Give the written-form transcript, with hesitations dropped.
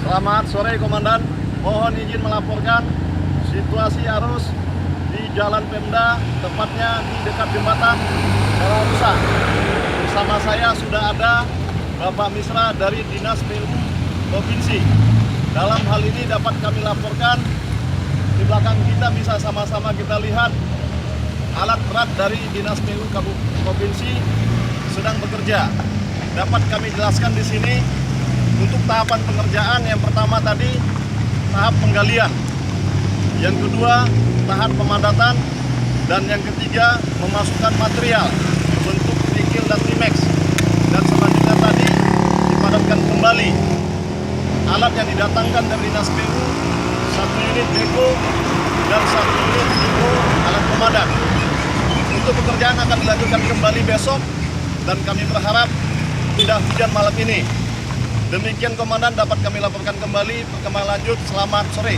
Selamat sore Komandan, mohon izin melaporkan situasi arus di Jalan Pemda, tepatnya di dekat jembatan Jalan Rusak. Bersama saya sudah ada Bapak Misra dari Dinas PU Provinsi. Dalam hal ini dapat kami laporkan, di belakang kita bisa sama-sama kita lihat alat berat dari Dinas PU Provinsi sedang bekerja. Dapat kami jelaskan di sini untuk tahapan pengerjaan. Yang pertama tadi tahap penggalian, yang kedua tahap pemadatan, dan yang ketiga memasukkan material berbentuk kerikil dan Trimex, dan selanjutnya tadi dipadatkan kembali. Alat yang didatangkan dari Dinas PU, 1 unit beko dan 1 unit beko alat pemadat. Untuk pekerjaan akan dilanjutkan kembali besok, dan kami berharap tidak hujan malam ini. Demikian Komandan, dapat kami laporkan kembali perkembangan lanjut. Selamat sore.